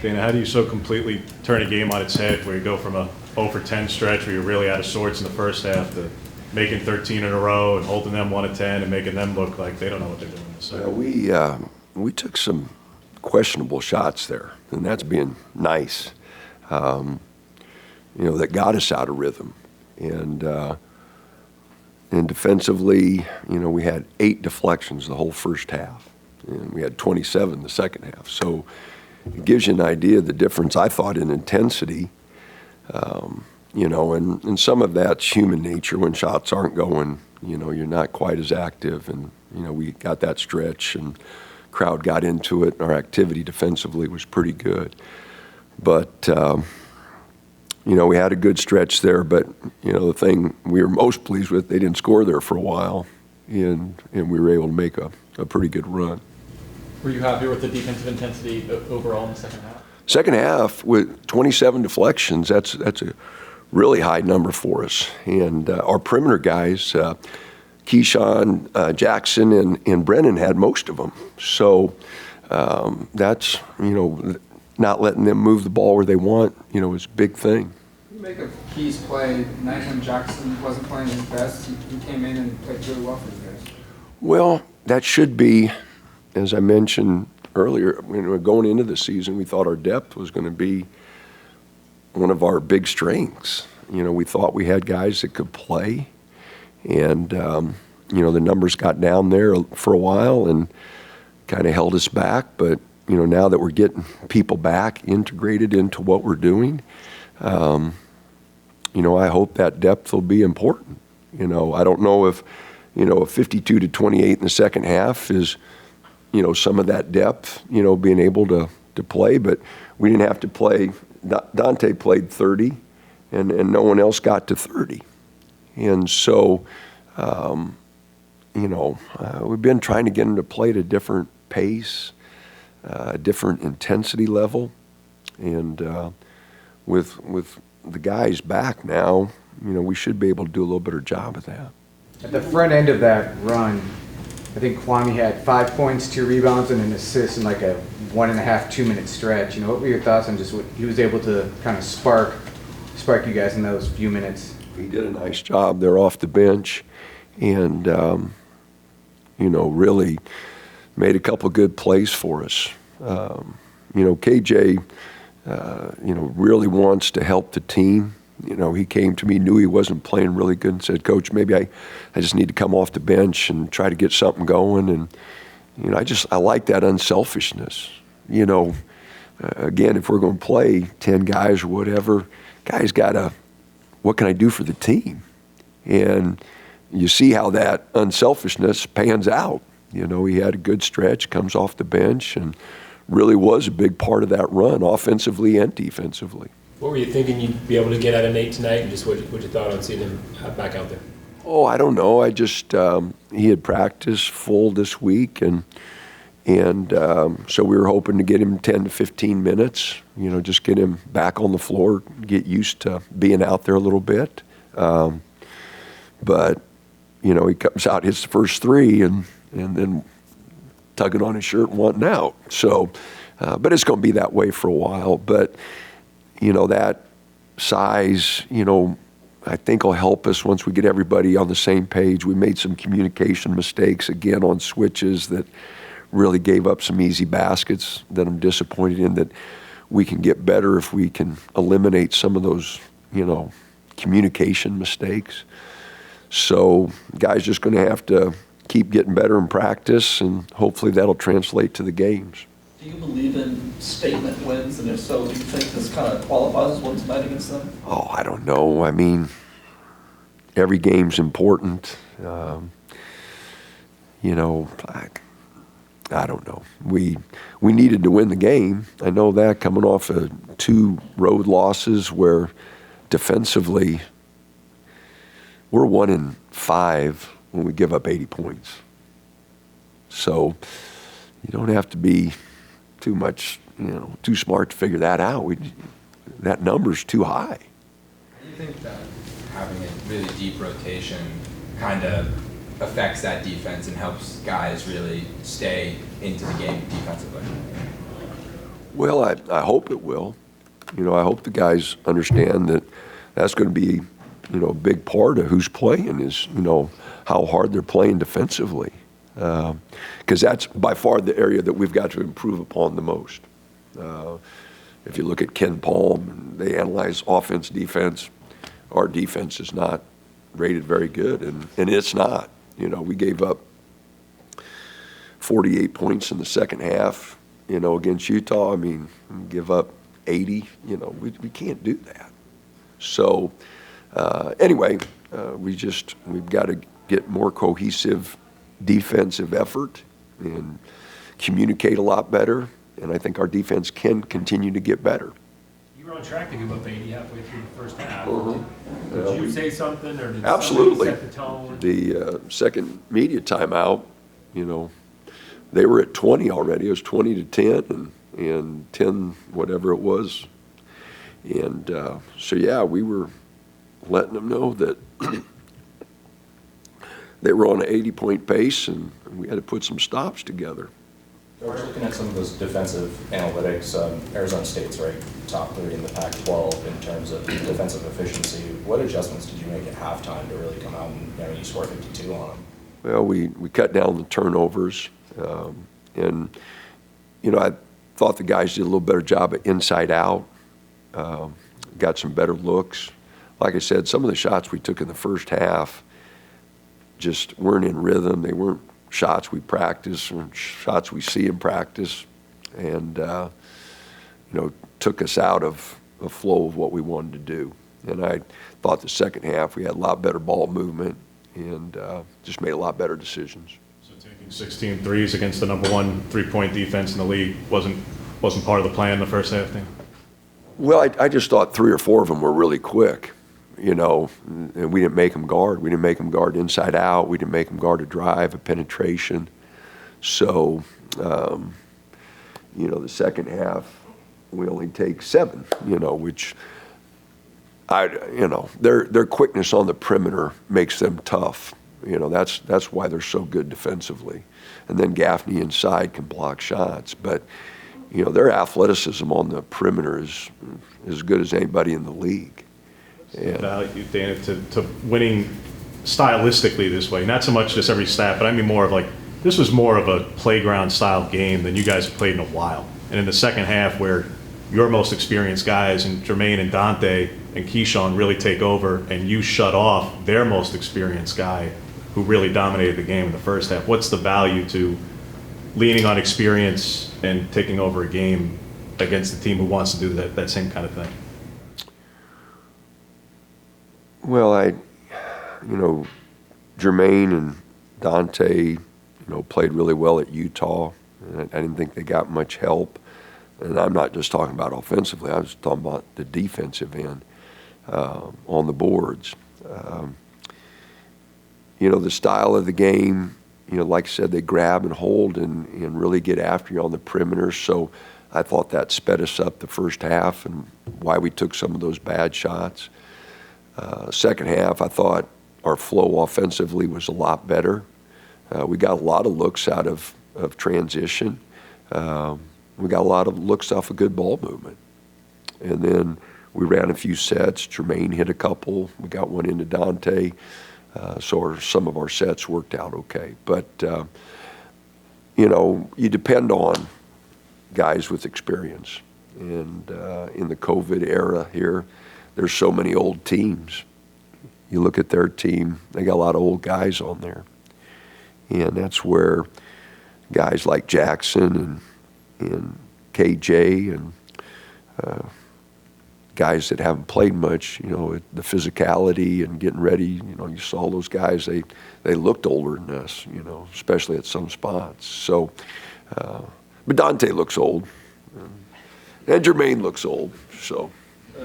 Dana, how do you so completely turn a game on its head where you go from a 0 for 10 stretch where you're really out of sorts in the first half to making 13 in a row and holding them 1 of 10 and making them look like they don't know what they're doing in the second? We took some questionable shots there, and that's being nice. That got us out of rhythm. And defensively, we had 8 deflections the whole first half, and we had 27 the second half. So it gives you an idea of the difference, I thought, in intensity. And some of that's human nature. When shots aren't going, you're not quite as active. And, we got that stretch, and crowd got into it. Our activity defensively was pretty good. But, we had a good stretch there. But, the thing we were most pleased with, they didn't score there for a while, and we were able to make a pretty good run. Were you happy with the defensive intensity overall in the second half? Second half, with 27 deflections, that's a really high number for us. And our perimeter guys, Keyshawn, Jackson, and Brennan had most of them. So that's, not letting them move the ball where they want, is a big thing. You make a Keys play night when Jackson wasn't playing his best. He came in and played really well for you guys. Well, that should be, as I mentioned earlier, going into the season, we thought our depth was going to be one of our big strengths. We thought we had guys that could play, and the numbers got down there for a while and kind of held us back. But now that we're getting people back integrated into what we're doing, I hope that depth will be important. I don't know if a 52-28 in the second half is some of that depth, being able to play, but we didn't have to play. Dante played 30, and no one else got to 30. And so, we've been trying to get him to play at a different pace, a different intensity level. And with the guys back now, we should be able to do a little better job of that. At the front end of that run, I think Kwame had 5 points, 2 rebounds, and an assist in like a 1.5, 2 minute stretch. What were your thoughts on just what he was able to kind of spark you guys in those few minutes? He did a nice job there off the bench, and really made a couple good plays for us. KJ, really wants to help the team. He came to me, knew he wasn't playing really good, and said, "Coach, maybe I just need to come off the bench and try to get something going." And I like that unselfishness. Again, if we're going to play 10 guys or whatever, guys gotta, what can I do for the team? And you see how that unselfishness pans out. He had a good stretch, comes off the bench, and really was a big part of that run, offensively and defensively. What were you thinking you'd be able to get out of Nate tonight, and just what you thought on seeing him back out there? Oh, I don't know. I just he had practiced full this week, and so we were hoping to get him 10 to 15 minutes. Just get him back on the floor, get used to being out there a little bit. But he comes out, hits the first 3, and then tugging on his shirt and wanting out. So, but it's going to be that way for a while. But that size, I think will help us once we get everybody on the same page. We made some communication mistakes again on switches that really gave up some easy baskets that I'm disappointed in, that we can get better if we can eliminate some of those, communication mistakes. So guys just going to have to keep getting better in practice, and hopefully that'll translate to the games. Do you believe in statement wins? And if so, do you think this kind of qualifies as one tonight against them? Oh, I don't know. I mean, every game's important. I don't know. We needed to win the game. I know that, coming off of 2 road losses where defensively we're 1-5 when we give up 80 points. So you don't have to be too much, too smart to figure that out. That number's too high. Do you think that having a really deep rotation kind of affects that defense and helps guys really stay into the game defensively? Well, I hope it will. I hope the guys understand that that's going to be, a big part of who's playing is, how hard they're playing defensively. Because that's by far the area that we've got to improve upon the most. If you look at Ken Palm, and they analyze offense, defense, our defense is not rated very good, and it's not. We gave up 48 points in the second half, against Utah. I mean, give up 80, we can't do that. So anyway, we've got to get more cohesive defensive effort and communicate a lot better, and I think our defense can continue to get better. You were on track to give up 80 halfway through the first half. Mhm. Did you say something, or did Absolutely. somebody set the tone? The second media timeout, they were at 20 already. It was 20 to 10 and 10 whatever it was. And so, yeah, we were letting them know that they were on an 80-point pace, and we had to put some stops together. George, looking at some of those defensive analytics, Arizona State's right top 3 in the Pac-12 in terms of defensive efficiency. What adjustments did you make at halftime to really come out and you scored 52 on them? Well, we cut down the turnovers, and I thought the guys did a little better job at inside out, got some better looks. Like I said, some of the shots we took in the first half just weren't in rhythm. They weren't shots we practice, weren't shots we see in practice, and took us out of a flow of what we wanted to do. And I thought the second half we had a lot better ball movement and just made a lot better decisions. So taking 16 threes against the number 1 3-point defense in the league wasn't part of the plan in the first half then? Well, I just thought 3 or 4 of them were really quick, and we didn't make them guard. We didn't make them guard inside out. We didn't make them guard a drive, a penetration. So, the second half, we only take 7, which their quickness on the perimeter makes them tough. That's why they're so good defensively. And then Gaffney inside can block shots. But, their athleticism on the perimeter is as good as anybody in the league. And Value, Dana, to winning stylistically this way, not so much just every stat, but I mean more of this was more of a playground style game than you guys have played in a while. And in the second half, where your most experienced guys and Jermaine and Dante and Keyshawn really take over, and you shut off their most experienced guy who really dominated the game in the first half, what's the value to leaning on experience and taking over a game against a team who wants to do that same kind of thing? Well, Jermaine and Dante, played really well at Utah. And I didn't think they got much help. And I'm not just talking about offensively. I was talking about the defensive end on the boards. The style of the game, like I said, they grab and hold and really get after you on the perimeter. So I thought that sped us up the first half and why we took some of those bad shots. Second half, I thought our flow offensively was a lot better. We got a lot of looks out of transition. We got a lot of looks off of good ball movement. And then we ran a few sets. Jermaine hit a couple. We got one into Dante. So some of our sets worked out okay. But, you depend on guys with experience. And in the COVID era here, there's so many old teams. You look at their team, they got a lot of old guys on there. And that's where guys like Jackson and KJ and guys that haven't played much, the physicality and getting ready, you saw those guys, they looked older than us, especially at some spots. So, but Dante looks old, and Jermaine looks old, so.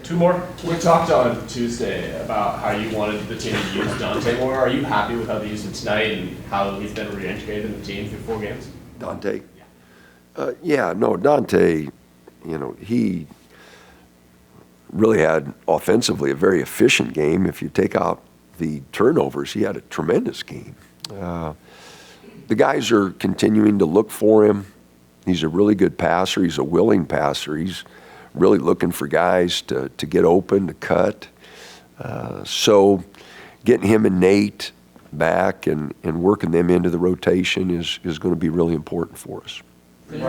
2 more. We talked on Tuesday about how you wanted the team to use Dante more. Are you happy with how they used him tonight and how he's been re-integrated in the team through 4 games? Dante? Yeah. Dante, he really had offensively a very efficient game. If you take out the turnovers, he had a tremendous game. The guys are continuing to look for him. He's a really good passer. He's a willing passer. He's really looking for guys to get open, to cut. So getting him and Nate back and working them into the rotation is going to be really important for us. Your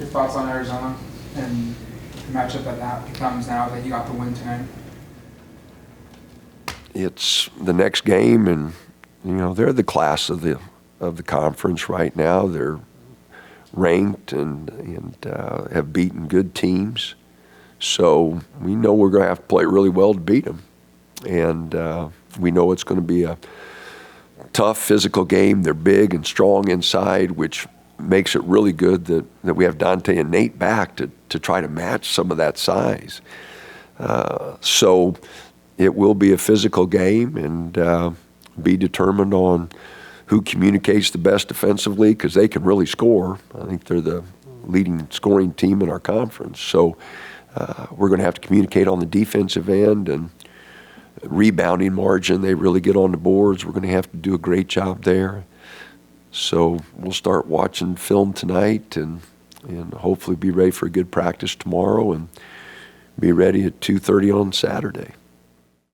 thoughts on Arizona and the matchup that becomes now that you got the win tonight? It's the next game, and they're the class of the conference right now. They're ranked and have beaten good teams, so we know we're going to have to play really well to beat them, and we know it's going to be a tough physical game. They're big and strong inside, which makes it really good that we have Dante and Nate back to try to match some of that size. So it will be a physical game, and be determined on who communicates the best defensively, because they can really score. I think they're the leading scoring team in our conference. So we're going to have to communicate on the defensive end, and rebounding margin, they really get on the boards. We're going to have to do a great job there. So we'll start watching film tonight and hopefully be ready for a good practice tomorrow and be ready at 2:30 on Saturday.